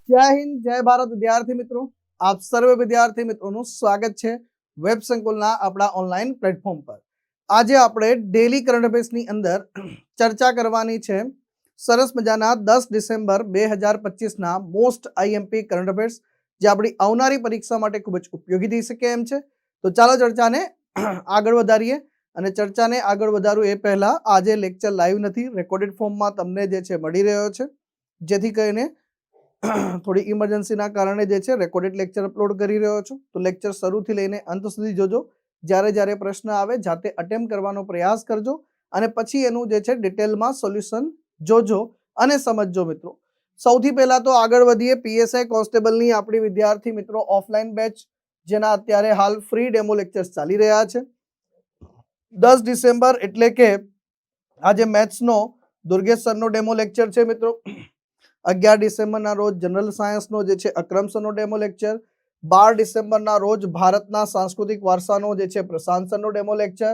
જય હિન્દ, જય ભારત વિદ્યાર્થી મિત્રો. આપ સર્વે વિદ્યાર્થી મિત્રોનું સ્વાગત છે વેબ સંકુલના આપણા ઓનલાઈન પ્લેટફોર્મ પર. આજે આપણે ડેલી કરંટ અફેર્સની અંદર ચર્ચા કરવાની છે સરસ મજાના 10 ડિસેમ્બર 2025ના મોસ્ટ આઈએમપી કરંટ અફેર્સ, જે આપણી આવનારી પરીક્ષા માટે ખૂબ જ ઉપયોગી થઈ શકે એમ છે. તો ચાલો ચર્ચાને આગળ વધારીએ. અને ચર્ચાને આગળ વધારવું એ પહેલા આજે લેક્ચર લાઈવ નથી, રેકોર્ડેડ ફોર્મમાં તમને જે છે મળી રહ્યો છે, જેથી કરીને થોડી ઇમરજન્સીના કારણે જે છે રેકોર્ડેડ લેક્ચર અપલોડ કરી રહ્યો છું. તો લેક્ચર શરૂથી લઈને અંત સુધી જોજો. જ્યારે જ્યારે પ્રશ્ન આવે જાતે અટેમ્પ્ટ કરવાનો પ્રયાસ કરજો અને પછી એનું જે છે ડિટેલમાં સોલ્યુશન જોજો અને સમજજો મિત્રો. સૌથી પહેલા તો આગળ વધીએ પીએસઆઈ કોન્સ્ટેબલની આપણી વિદ્યાર્થી મિત્રો ઓફલાઈન બેચ, જેના અત્યારે હાલ ફ્રી ડેમો લેક્ચર્સ ચાલી રહ્યા છે. 10 ડિસેમ્બર એટલે કે આજે મેથ્સનો દુર્ગેશ સરનો ડેમો લેક્ચર છે મિત્રો. 11 ડિસેમ્બરના રોજ જનરલ સાયન્સનો જે છે અક્રમ સરનો ડેમો લેક્ચર. 12 ડિસેમ્બરના રોજ ભારતના સાંસ્કૃતિક વારસાનો જે છે પ્રશાંત સરનો ડેમો લેક્ચર.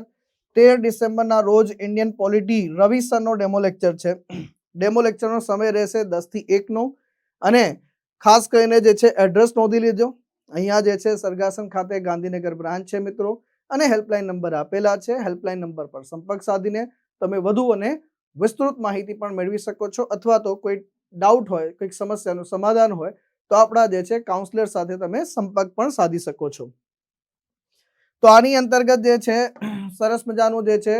13 ડિસેમ્બરના રોજ ઇન્ડિયન પોલિટી રવિ સરનો ડેમો લેક્ચર છે. ડેમો લેક્ચરનો સમય રહેશે 10 થી 1 નો. અને ખાસ કરીને જે છે એડ્રેસ નોંધી લેજો. અહીંયા જે છે સરગાસન ખાતે ગાંધીનગર બ્રાન્ચ છે મિત્રો, અને હેલ્પલાઇન નંબર આપેલા છે. હેલ્પલાઇન નંબર પર સંપર્ક સાધીને તમે વધુ અને વિસ્તૃત માહિતી પણ મેળવી શકો છો, અથવા તો કોઈ ડાઉટ હોય, કોઈક સમસ્યાનું સમાધાન હોય તો આપણા જે છે કાઉન્સલર સાથે તમે સંપર્ક પણ સાધી શકો છો. તો આની અંતર્ગત જે છે સરસ મજાનું જે છે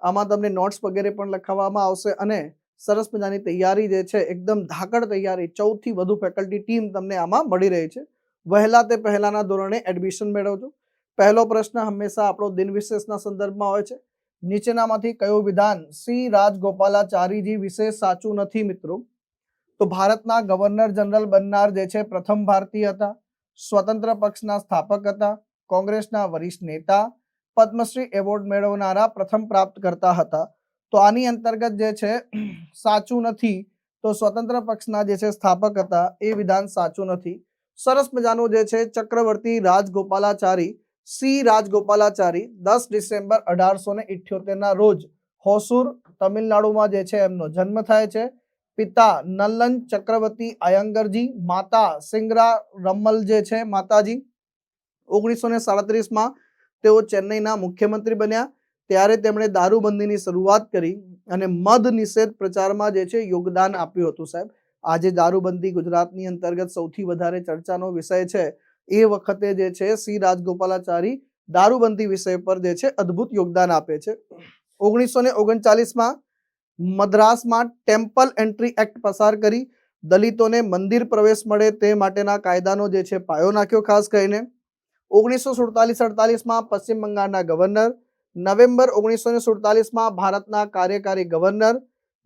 આમાં તમને નોટ્સ વગેરે પણ લખાવવામાં આવશે અને સરસ મજાની તૈયારી જે છે એકદમ ધાકડ તૈયારી 14 થી વધુ ફેકલ્ટી ટીમ તમને આમાં મળી રહી છે. વહેલા તે પહેલાના ધોરણે એડમિશન મેળવજો. પહેલો પ્રશ્ન હંમેશા આપણો દિન વિશેષના સંદર્ભમાં હોય છે. નીચેનામાંથી કયું વિધાન શ્રી રાજગોપાલાચારીજી વિશે સાચું નથી મિત્રો? તો ભારતના ગવર્નર જનરલ બનનાર જે છે પ્રથમ ભારતીય હતા, સ્વતંત્ર પક્ષના સ્થાપક હતા, કોંગ્રેસના વરિષ્ઠ નેતા, પદ્મશ્રી એવોર્ડ મેળવનારા પ્રથમ પ્રાપ્તકર્તા હતા. તો આની અંતર્ગત જે છે સાચું નથી. તો સ્વતંત્ર પક્ષના જે છે સ્થાપક હતા એ વિધાન સાચું નથી. સરસ મજાનું જે છે ચક્રવર્તી રાજગોપાલાચારી, સી રાજગોપાલાચારી 10 ડિસેમ્બર 1878ના રોજ હોસુર તમિલનાડુમાં જે છે એમનો જન્મ થાય છે. પિતા નલ્લન ચક્રવર્તી અયંગરજી, માતા સિંગરા રમ્મલ જે છે માતાજી. 1937માં તેઓ ચેન્નઈના મુખ્યમંત્રી બન્યા. ત્યારે તેમણે દારૂબંધીની શરૂઆત કરી અને મદ નિષેધ પ્રચારમાં જે છે યોગદાન આપ્યું હતું સાહેબ. આજે દારૂબંધી ગુજરાતની અંતર્ગત સૌથી વધારે ચર્ચાનો વિષય છે. એ વખતે જે છે સી રાજગોપાલાચારી દારૂબંધી વિષય પર જે છે અદ્ભુત યોગદાન આપે છે. 1939માં મદ્રાસમાં ટેમ્પલ એન્ટ્રી એક્ટ પસાર કરી દલિતોને મંદિર પ્રવેશ મળે તે માટેના કાયદાનો જે છે પાયો નાખ્યો. ખાસ કરીને 1947-48માં પશ્ચિમ બંગાળના ગવર્નર, નવેમ્બર 1947માં ભારતના કાર્યકારી ગવર્નર,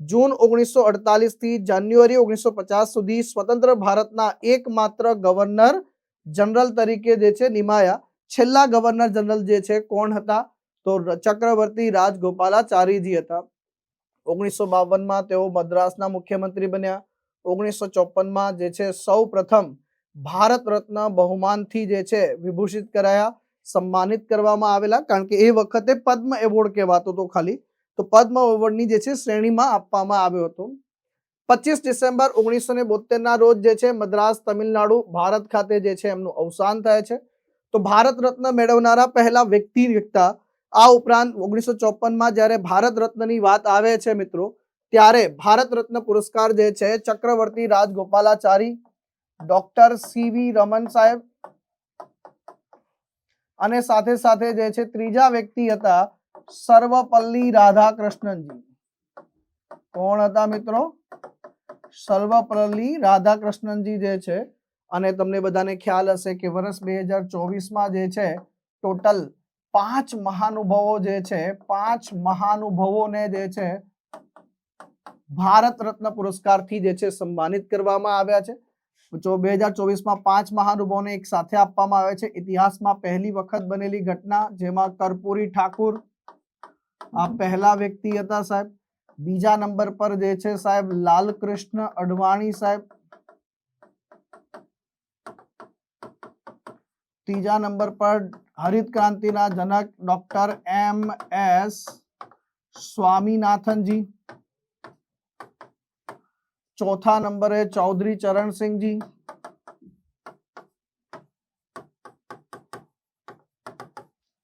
જૂન 1948 થી જાન્યુઆરી 1950 સુધી સ્વતંત્ર ભારતના એકમાત્ર ગવર્નર જનરલ તરીકે જે છે નિમાયા. છેલ્લા ગવર્નર જનરલ જે છે કોણ હતા? તો ચક્રવર્તી રાજગોપાલાચારીજી હતા. 1952માં તેઓ મદ્રાસના મુખ્યમંત્રી બન્યા. 1954માં જે છે સૌ પ્રથમ ભારત રત્ન બહુમાનથી જે છે વિભૂષિત કરાયા, સન્માનિત કરવામાં આવેલા. કારણ કે એ વખતે પદ્મ એવોર્ડ કહેવાતો હતો ખાલી, તો પદ્મ એવોર્ડની જે છે શ્રેણીમાં આપવામાં આવ્યો હતો. 25 ડિસેમ્બર 1972ના રોજ જે છે મદ્રાસ તમિલનાડુ ભારત ખાતે જે છે એમનું અવસાન થાય છે. તો ભારત રત્ન મેળવનારા પહેલા વ્યક્તિ હતા. આ ઉપરાંત 1954માં જ્યારે ભારત રત્નની વાત આવે છે મિત્રો, ત્યારે ભારત રત્ન પુરસ્કાર જે છે ચક્રવર્તી રાજગોપાલાચારી, ડોક્ટર સીવી રમન સાહેબ, અને સાથે સાથે જે છે ત્રીજા વ્યક્તિ હતા સર્વપલ્લી રાધાકૃષ્ણનજી. કોણ હતા મિત્રો? સર્વપલ્લી રાધાકૃષ્ણનજી જે છે. અને તમને બધાને ખ્યાલ હશે કે વર્ષ 2024માં જે છે ટોટલ 5 મહાનુભાવો જે છે 5 મહાનુભાવોને જે છે ભારત રત્ન પુરસ્કારથી જે છે સન્માનિત કરવામાં આવ્યા છે. તો 2024માં 5 મહાનુભાવોને એક સાથે આપવામાં આવે છે. ઇતિહાસમાં પહેલી વખત બનેલી ઘટના, જેમાં કર્પૂરી ઠાકુર આ પહેલા વ્યક્તિ હતા સાહેબ. બીજા નંબર પર જે છે સાહેબ લાલકૃષ્ણ અડવાણી સાહેબ. ત્રીજા નંબર પર હરિત ક્રાંતિના જનક ડોક્ટર MS સ્વામીનાથનજી. ચોથા નંબરે ચૌધરી ચરણ સિંહજી.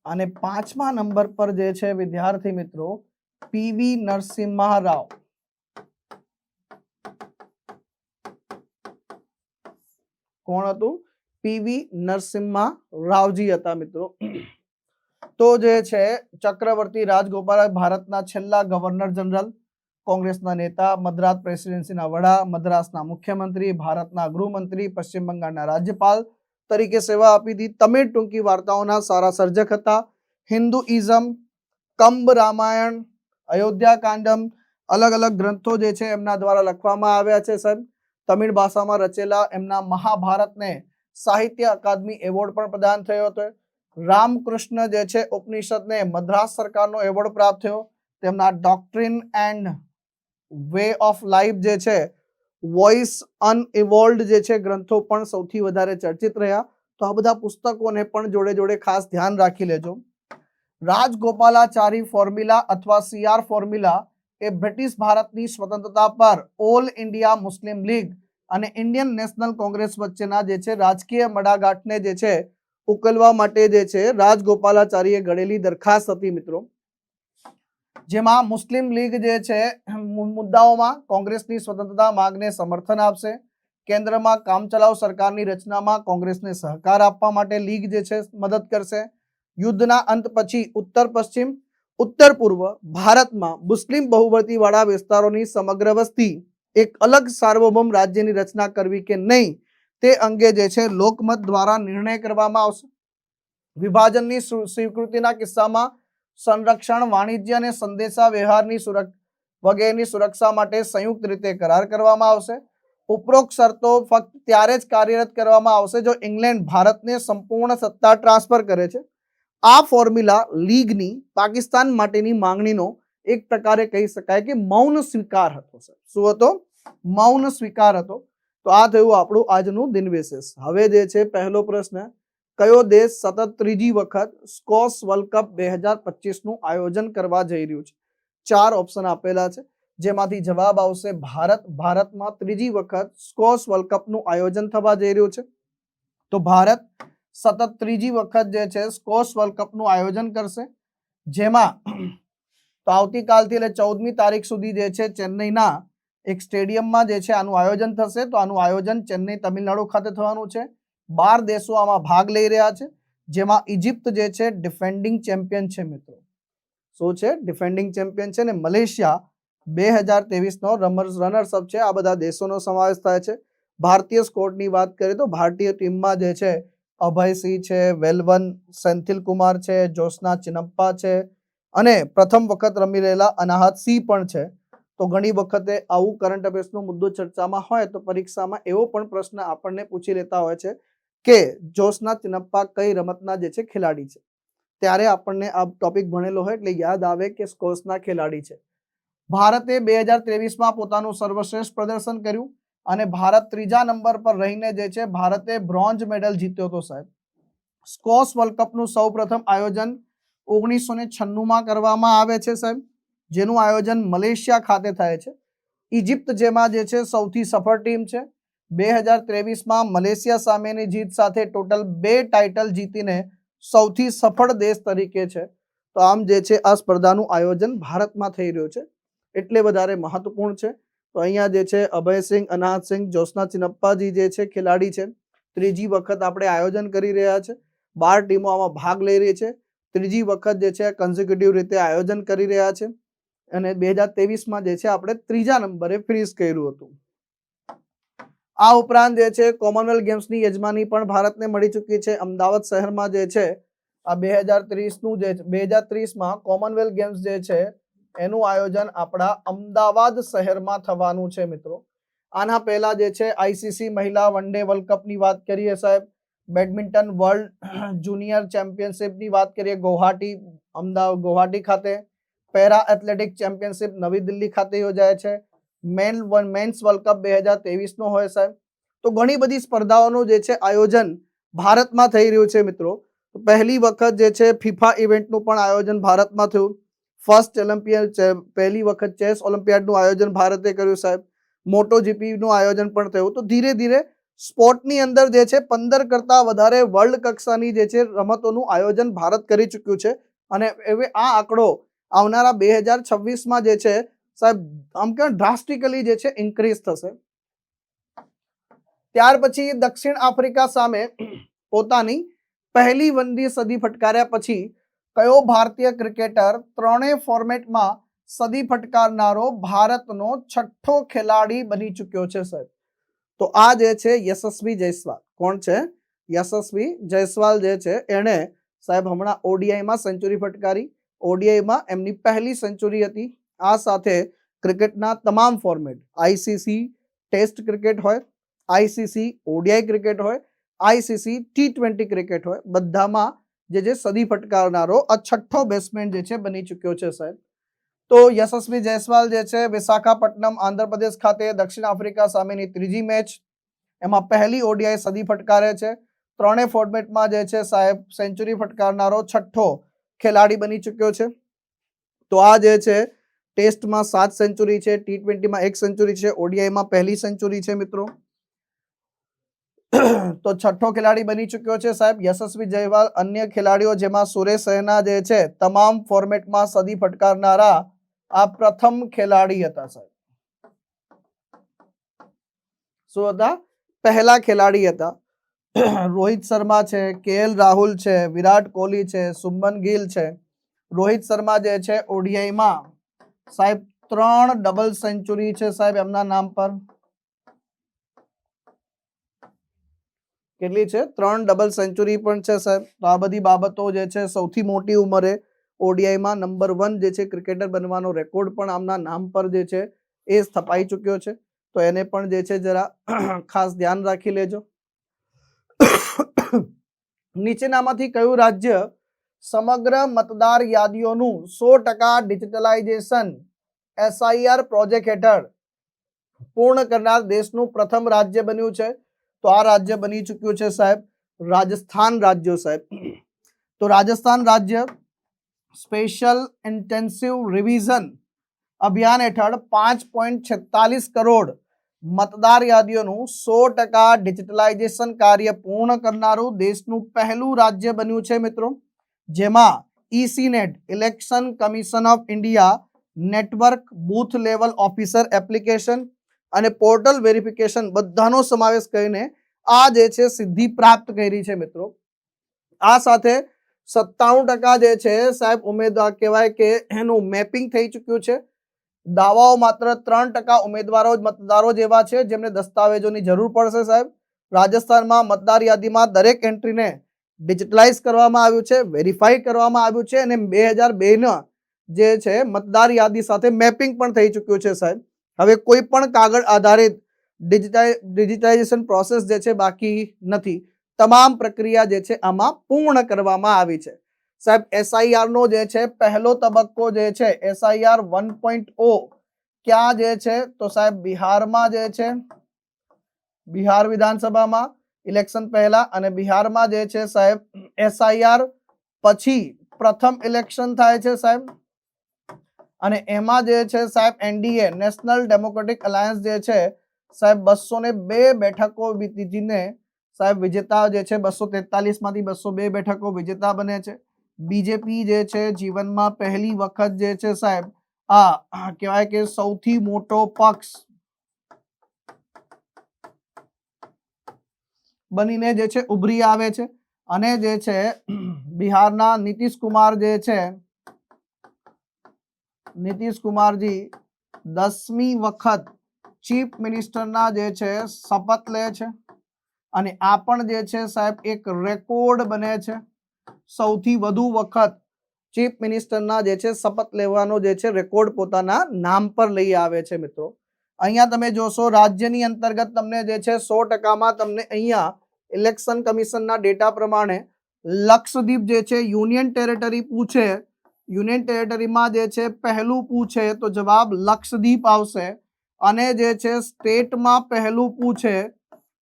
અને 5મા નંબર પર જે છે વિદ્યાર્થી મિત્રો પીવી નરસિમ્હા રાવ. કોણ હતું? પીવી નરસિમ્હા રાવજી હતા મિત્રો. તો જે છે ચક્રવર્તી રાજગોપાલ ભારતના છેલ્લા ગવર્નર જનરલ, કોંગ્રેસના નેતા, મદ્રાસ પ્રેસિડેન્સીના વડા, મદ્રાસના મુખ્યમંત્રી, ભારતના ગૃહમંત્રી, પશ્ચિમ બંગાળના રાજ્યપાલ તરીકે સેવા આપી હતી. તમિળ ટૂંકી વાર્તાઓના સારા સર્જક હતા. હિન્દુઇઝમ, કંબ રામાયણ, અયોધ્યા કાંડમ, અલગ અલગ ગ્રંથો જે છે એમના દ્વારા લખવામાં આવ્યા છે સાહેબ. તમિળ ભાષામાં રચેલા એમના મહાભારતને સાહિત્ય અકાદમી એવોર્ડ પણ પ્રદાન થયો હતો. રામકૃષ્ણ જે છે ઉપનિષદને મદ્રાસ સરકારનો એવોર્ડ પ્રાપ્ત થયો. તેમના ડોક્ટ્રિન એન્ડ વે ઓફ લાઈફ જે છે, વોઇસ અનઇવોલ્ડ જે છે ગ્રંથો પણ સૌથી વધારે ચર્ચિત રહ્યા. તો આ બધા પુસ્તકોને પણ જોડે જોડે ખાસ ધ્યાન રાખી લેજો. રાજગોપાલાચારી ફોર્મ્યુલા અથવા CR ફોર્મ્યુલા એ બ્રિટિશ ભારતની સ્વતંત્રતા પર ઓલ ઇન્ડિયા મુસ્લિમ લીગ અને ઇન્ડિયન નેશનલ કોંગ્રેસ વચ્ચેના જે છે રાજકીય મડાગાંઠને જે છે ઉકેલવા માટે જે છે રાજગોપાલાચારીએ ઘડેલી દરખાસ્ત હતી મિત્રો. જેમાં મુસ્લિમ લીગ જે છે મુદ્દાઓમાં કોંગ્રેસની સ્વતંત્રતા માંગને સમર્થન આપશે. કેન્દ્રમાં કામચલાઉ સરકારની રચનામાં કોંગ્રેસને સહકાર આપવા માટે લીગ જે છે મદદ કરશે. યુદ્ધના અંત પછી ઉત્તર પશ્ચિમ, ઉત્તર પૂર્વ ભારતમાં મુસ્લિમ બહુમતી વાળા વિસ્તારોની સમગ્ર વસ્તી એક અલગ સાર્વભૌમ રાજ્યની રચના કરવી કે નહીં તે અંગે જે છે લોકમત દ્વારા નિર્ણય કરવામાં આવશે. વિભાજનની સ્વીકૃતિના કિસ્સામાં સંરક્ષણ, વાણિજ્ય અને સંદેશા વ્યવહારની વગેરેની સુરક્ષા માટે સંયુક્ત રીતે કરાર કરવામાં આવશે. ઉપરોક્ત શરતો ફક્ત ત્યારે જ કાર્યરત કરવામાં આવશે જો ઇંગ્લેન્ડ ભારતને સંપૂર્ણ સત્તા ટ્રાન્સફર કરે છે. આ ફોર્મ્યુલા લીગની પાકિસ્તાન માટેની માંગણીનો એક પ્રકારે કહી શકાય કે મૌન સ્વીકાર હતો. શું હતો? મૌન સ્વીકાર હતો. તો આ થયું આપણું આજનું દિન વિશેષ. હવે જે છે પહેલો પ્રશ્ન, કયો દેશ સતત ત્રીજી વખત સ્કોશ વર્લ્ડ કપ 2025નું આયોજન કરવા જઈ રહ્યું છે? 4 ઓપ્શન આપેલા છે જેમાંથી જવાબ આવશે ભારત. ભારતમાં ત્રીજી વખત સ્કોશ વર્લ્ડ કપનું આયોજન થવા જઈ રહ્યું છે. તો ભારત સતત ત્રીજી વખત જે છે સ્કોશ વર્લ્ડ કપનું આયોજન કરશે. જેમાં તો આવતીકાલથી એટલે 14મી તારીખ સુધી જે છે ચેન્નઈના એક સ્ટેડિયમમાં જે છે આનું આયોજન થશે. તો આનું આયોજન ચેન્નઈ તમિલનાડુ ખાતે થવાનું છે. 12 દેશો આમાં ભાગ લઈ રહ્યા છે, જેમાં ઇજિપ્ત જે છે ડિફેન્ડિંગ ચેમ્પિયન છે મિત્રો. શું છે? ડિફેન્ડિંગ ચેમ્પિયન છે. ને મલેશિયા 2023નો રનર્સઅપ છે. આ બધા દેશોનો સમાવેશ થાય છે. ભારતીય સ્કોડની વાત કરીએ તો ભારતીય ટીમમાં જે છે અભયસિંહ છે, વેલવન સેન્થિલ કુમાર છે, જોશના ચિનપ્પા છે અને પ્રથમ વખત રમી રહેલા અનાહત સિંહ પણ છે. તો ઘણી વખતે આવું કરંટ અફેર્સનો મુદ્દો ચર્ચામાં હોય તો પરીક્ષામાં એવો પણ પ્રશ્ન આપણને પૂછી લેતા હોય છે કે જોશના ચિનપ્પા કઈ રમતના જે છે ખેલાડી છે. ત્યારે આપણને આ ટોપિક ભણેલો હોય એટલે યાદ આવે કે સ્કોશના ખેલાડી છે. ભારતે 2023માં પોતાનું સર્વશ્રેષ્ઠ પ્રદર્શન કર્યું અને ભારત ત્રીજા નંબર પર રહીને જે છે ભારતે બ્રોન્ઝ મેડલ જીત્યો હતો સાહેબ. સ્કોશ વર્લ્ડ કપનું સૌ પ્રથમ આયોજન 1996માં કરવામાં આવે છે સાહેબ, જેનું આયોજન મલેશિયા ખાતે થાય છે. ઇજિપ્ત જેમાં જે છે સૌથી સફળ ટીમ છે. 2023માં મલેશિયા સામેની જીત સાથે ટોટલ 2 ટાઇટલ જીતીને સૌથી સફળ દેશ તરીકે છે. તો આમ જે છે આ સ્પર્ધાનું આયોજન ભારતમાં થઈ રહ્યું છે એટલે વધારે મહત્વપૂર્ણ છે. તો અહીંયા જે છે અભયસિંહ, અનાહતસિંહ, જોશના ચિનપ્પાજી જે છે ખેલાડી છે. ત્રીજી વખત આપણે આયોજન કરી રહ્યા છે. 12 ટીમો આમાં ભાગ લઈ રહી છે. ત્રીજી વખત જે છે કન્ઝિક્યુટિવ રીતે આયોજન કરી રહ્યા છે અને 2023માં જે છે આપણે ત્રીજા નંબરે ફિનિશ કર્યું હતું. આ ઉપરાંત જે છે કોમનવેલ્થ ગેમ્સની યજમાની પણ ભારતને મળી ચૂકી છે. અમદાવાદ શહેરમાં જે છે આ 2030માં કોમનવેલ્થ ગેમ્સ જે છે એનું આયોજન આપણા અમદાવાદ શહેરમાં થવાનું છે મિત્રો. આના પહેલા જે છે આઈસીસી મહિલા વન ડે વર્લ્ડ કપની વાત કરીએ સાહેબ, બેડમિન્ટન વર્લ્ડ જુનિયર ચેમ્પિયનશિપની વાત કરીએ ગુવાહાટી ખાતે, પેરા એથ્લેટિક ચેમ્પિયનશિપ નવી દિલ્હી ખાતે યોજાય છે. મેન્સ વર્લ્ડ કપ 2023નો હોય સાહેબ. તો ઘણી બધી સ્પર્ધાઓનું જે છે આયોજન ભારતમાં થઈ રહ્યું છે મિત્રો. પહેલી વખત જે છે ફિફા ઇવેન્ટનું પણ આયોજન ભારતમાં થયું. પહેલી વખત ચેસ ઓલિમ્પિયાડનું આયોજન ભારતે કર્યું સાહેબ. મોટો જીપીનું આયોજન પણ થયું. તો ધીરે ધીરે સ્પોર્ટની અંદર જે છે 15 કરતા વધારે વર્લ્ડ કક્ષાની જે છે રમતોનું આયોજન ભારત કરી ચૂક્યું છે અને હવે આ આંકડો આવનારા 2026માં જે છે સાહેબ આમ કે ડ્રાસ્ટિકલી જે છે ઇન્ક્રીઝ થશે. ત્યાર પછી દક્ષિણ આફ્રિકા સામે પોતાની પહેલી વનડે સદી ફટકાર્યા પછી કયો ભારતીય ક્રિકેટર ત્રણેય ફોર્મેટમાં સદી ફટકારનારો ભારતનો છઠ્ઠો ખેલાડી બની ચૂક્યો છે સાહેબ? તો આ જે છે યશસ્વી જયસ્વાલ. કોણ છે? યશસ્વી જયસ્વાલ જે છે એણે સાહેબ હમણાં ઓડીઆઈમાં સેન્ચુરી ફટકારી. ઓડીઆઈમાં એમની પહેલી સેન્ચુરી હતી. આ સાથે ક્રિકેટના તમામ ફોર્મેટ, આઈસીસી ટેસ્ટ ક્રિકેટ હોય, આઈસીસી ઓડીઆઈ ક્રિકેટ હોય, આઈસીસી T20 ક્રિકેટ હોય, બધામાં જે સદી ફટકારનારો આ છઠ્ઠો બેટ્સમેન જે છે બની ચૂક્યો છે સાહેબ. તો યશસ્વી જયસ્વાલ જે છે વિશાખાપટ્ટનમ આંધ્રપ્રદેશ ખાતે દક્ષિણ આફ્રિકા સામેની ત્રીજી મેચ, એમાં પહેલી ઓડીઆઈ સદી ફટકારે છે. ત્રણેય ફોર્મેટમાં જે છે સાહેબ સેન્ચુરી ફટકારનારો છઠ્ઠો ખેલાડી બની ચૂક્યો છે. તો આ જે છે ટેસ્ટમાં 7 સેન્ચુરી છે, T20માં 1 સેન્ચુરી છે, ઓડીઆઈમાં પહેલી સેન્ચુરી છે મિત્રો. તો છઠ્ઠો ખેલાડી બની ચૂક્યો છે સાહેબ યશસ્વી જયસ્વાલ. અન્ય ખેલાડીઓ જેમાં સુરેશ રૈના જે છે તમામ ફોર્મેટમાં સદી ફટકારનારા આ પ્રથમ ખેલાડી હતા સાહેબ. શું હતા? પહેલા ખેલાડી હતા. રોહિત શર્મા છે, KL રાહુલ છે, વિરાટ કોહલી છે, શુભમન ગિલ છે. રોહિત શર્મા જે છે ઓડીઆઈમાં સાહેબ 3 ડબલ સેન્ચુરી છે સાહેબ એમના નામ પર. કેટલી છે? 3 ડબલ સેન્ચુરી પણ છે સાહેબ. તો આ બધી બાબતો જે છે સૌથી મોટી ઉંમરે ઓડીઆઈમાં નંબર 1 જે છે ક્રિકેટર બનવાનો રેકોર્ડ પણ આમના નામ પર જે છે એ સ્થપાઈ ચૂક્યો છે. તો એને પણ જે છે જરા ખાસ ધ્યાન રાખી લેજો. નીચેનામાંથી કયું રાજ્ય સમગ્ર મતદાર યાદીઓનું 100% ડિજિટલાઇઝેશન SIR પ્રોજેક્ટ હેઠળ પૂર્ણ કરનાર દેશનું પ્રથમ રાજ્ય બન્યું છે? તો આ રાજ્ય બની ચૂક્યું છે સાહેબ રાજસ્થાન રાજ્ય સાહેબ. તો રાજસ્થાન રાજ્ય સ્પેશિયલ ઇન્ટેન્સિવ રિવિઝન અભિયાન હેઠળ 5.46 કરોડ મતદાર યાદીઓનું 100% ડિજિટલાઇઝેશન કાર્ય પૂર્ણ કરનારું દેશનું પહેલું રાજ્ય બન્યું છે મિત્રો. જેમાં ECNET election commission of India network booth level officer application અને પોર્ટલ વેરિફિકેશન બધાનો સમાવેશ કરીને આ જે છે સિદ્ધિ પ્રાપ્ત કરી છે મિત્રો. આ સાથે 97% જે છે સાહેબ ઉમેદવાર કહેવાય કે એનું મેપિંગ થઈ ચૂક્યું છે. દાવાઓ માત્ર 3% ઉમેદવારો મતદારો જેવા છે જેમને દસ્તાવેજોની જરૂર પડશે સાહેબ. રાજસ્થાનમાં મતદાર યાદીમાં દરેક એન્ટ્રીને ડિજિટલાઇઝ કરવામાં આવ્યું છે, વેરીફાઈ કરવામાં આવ્યું છે અને 2002ના જે છે મતદાર યાદી સાથે મેપિંગ પણ થઈ ચૂક્યું છે સાહેબ. હવે કોઈ પણ કાગળ આધારિત ડિજિટાઇઝેશન પ્રોસેસ જે છે બાકી નથી. તમામ પ્રક્રિયા જે છે આમાં પૂર્ણ કરવામાં આવી છે સાહેબ. SIR નો જે છે પહેલો તબક્કો જે છે SIR 1.0 ક્યાં જે છે? તો સાહેબ બિહારમાં જે છે, બિહાર વિધાનસભામાં ઇલેક્શન પહેલા, અને બિહારમાં જે છે સાહેબ SIR પછી પ્રથમ ઇલેક્શન થાય છે સાહેબ. અને એમાં જે છે સાહેબ NDA નેશનલ ડેમોક્રેટિક અલાયન્સ જે છે સાહેબ 202 બેઠકો જીતીને સાહેબ વિજેતા જે છે 243 માંથી 202 બેઠકો વિજેતા બને છે. બીજેપી જે છે જીવનમાં પહેલી વખત જે છે સાહેબ આ કહેવાય કે સૌથી મોટો પક્ષ બનીને જે છે ઉભરી આવે છે. અને જે છે બિહારના નીતિશ કુમાર જે છે, નીતિશ કુમારજી 10મી વખત ચીફ મિનિસ્ટરના જે છે શપથ લે છે. અને આ પણ જે છે સાહેબ એક રેકોર્ડ બને છે. સૌથી વધુ વખત ચીફ મિનિસ્ટરના જે છે શપથ લેવાનો જે છે રેકોર્ડ પોતાના નામ પર લઈ આવે છે મિત્રો. અહીંયા તમે જોશો રાજ્યની અંતર્ગત તમને જે છે 100%માં તમને અહીંયા ઇલેક્શન કમિશનના ડેટા પ્રમાણે લક્ષદ્વીપ જે છે યુનિયન ટેરેટરી પૂછે, યુનિયન ટેરેટરીમાં જે છે પહેલું પૂછે તો જવાબ લક્ષદ્વીપ આવશે. અને જે છે સ્ટેટમાં પહેલું પૂછે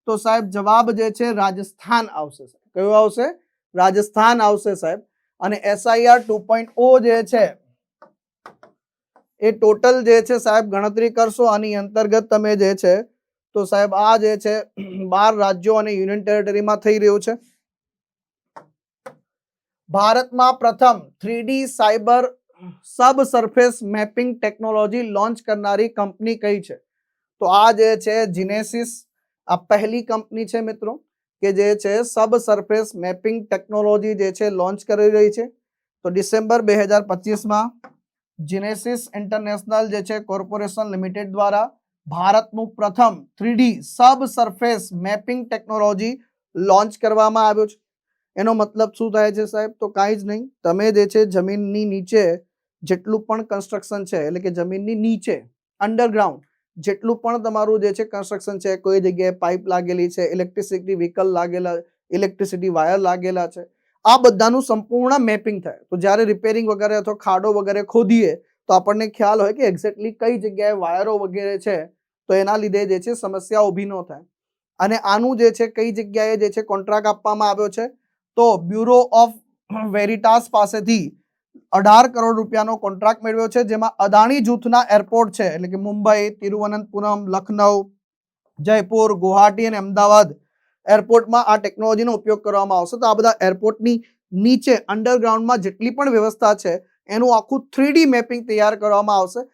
તો સાહેબ જવાબ જે છે રાજસ્થાન આવશે. કયું આવશે? રાજસ્થાન આવશે સાહેબ. અને SIR 2.0 જે છે એ ટોટલ જે છે સાહેબ ગણતરી કરશો આની અંતર્ગત તમે જે છે તો સાહેબ આ જે છે 12 રાજ્યો અને યુનિયન ટેરિટરીમાં થઈ રહ્યું છે. ભારતમાં પ્રથમ 3D સાયબર સબ સરફેસ મેપિંગ ટેકનોલોજી લોન્ચ કરનારી કંપની કઈ છે? તો આ જે છે જીનેસિસ, આ પહેલી કંપની છે મિત્રો કે જે છે સબ સરફેસ મેપિંગ ટેકનોલોજી જે છે લોન્ચ કરી રહી છે. તો ડિસેમ્બર 2025માં જીનેસિસ ઇન્ટરનેશનલ જે છે કોર્પોરેશન લિમિટેડ દ્વારા ભારતનું પ્રથમ 3D સબ સરફેસ મેપિંગ ટેકનોલોજી લોન્ચ કરવામાં આવ્યું છે. એનો મતલબ શું થાય છે સાહેબ? તો કાંઈ જ નહીં, તમે જે છે જમીનની નીચે જેટલું પણ કન્સ્ટ્રક્શન છે, એટલે કે જમીનની નીચે અંડરગ્રાઉન્ડ જેટલું પણ તમારું જે છે કન્સ્ટ્રક્શન છે, કોઈ જગ્યાએ પાઇપ લાગેલી છે, ઇલેક્ટ્રિસિટી વ્હીકલ લાગેલા, ઇલેક્ટ્રિસિટી વાયર લાગેલા છે, આ બધાનું સંપૂર્ણ મેપિંગ થાય. તો જ્યારે રિપેરિંગ વગેરે અથવા ખાડો વગેરે ખોદીએ તો આપણને ખ્યાલ હોય કે એક્ઝેક્ટલી કઈ જગ્યાએ વાયરો વગેરે છે, તો એના લીધે જે છે સમસ્યા ઊભી ન થાય. અને આનું જે છે કઈ જગ્યાએ જે છે કોન્ટ્રાક્ટ આપવામાં આવ્યો છે? તો બ્યુરો ઓફ વેરિટાસ પાસેથી 18 કરોડ રૂપિયાનો કોન્ટ્રાક્ટ મેળવ્યો છે, જેમાં અદાણી જૂથના એરપોર્ટ છે, એટલે કે મુંબઈ, તિરુવનંતપુરમ, લખનઉ, જયપુર, ગુવાહાટી અને અમદાવાદ એરપોર્ટમાં આ ટેકનોલોજીનો ઉપયોગ કરવામાં આવશે. તો આ બધા એરપોર્ટની નીચે અંડરગ્રાઉન્ડમાં જેટલી પણ વ્યવસ્થા છે એનું આખું 3D મેપિંગ તૈયાર કરવામાં આવશે.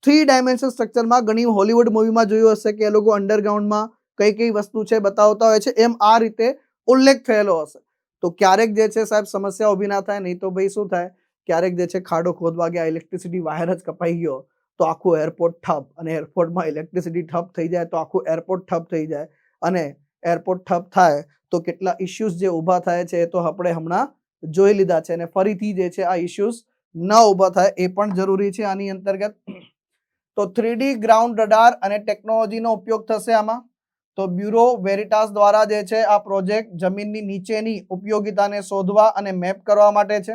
3 ડાયમેન્શન સ્ટ્રક્ચરમાં ઘણી હોલિવૂડ મૂવીમાં જોયું હશે કે એ લોકો અંડરગ્રાઉન્ડમાં કઈ કઈ વસ્તુ છે બતાવતા હોય છે, એમ આ રીતે ઉલ્લેખ થયેલો હશે. તો ક્યારેક જે છે સાહેબ સમસ્યા ઊભી ના થાય, નહીં તો ભાઈ શું થાય, ક્યારેક જે છે ખાડો ખોદવા ગયા, ઇલેક્ટ્રિસિટી વાયર જ કપાઈ ગયો તો આખું એરપોર્ટ ઠપ, અને એરપોર્ટમાં ઇલેક્ટ્રિસિટી ઠપ થઈ જાય તો આખું એરપોર્ટ ઠપ થઈ જાય, અને એરપોર્ટ ઠપ થાય તો કેટલા ઇશ્યુઝ જે ઊભા થાય છે એ તો આપણે હમણાં જોઈ લીધા છે, અને ફરીથી જે છે આ ઇશ્યુઝ ન ઊભા થાય એ પણ જરૂરી છે આની અંતર્ગત. તો 3D ગ્રાઉન્ડ રડાર અને ટેકનોલોજીનો ઉપયોગ થશે આમાં. તો બ્યુરો વેરિટાસ દ્વારા જે છે આ પ્રોજેક્ટ જમીનની નીચેની ઉપયોગિતાને શોધવા અને મેપ કરવા માટે છે.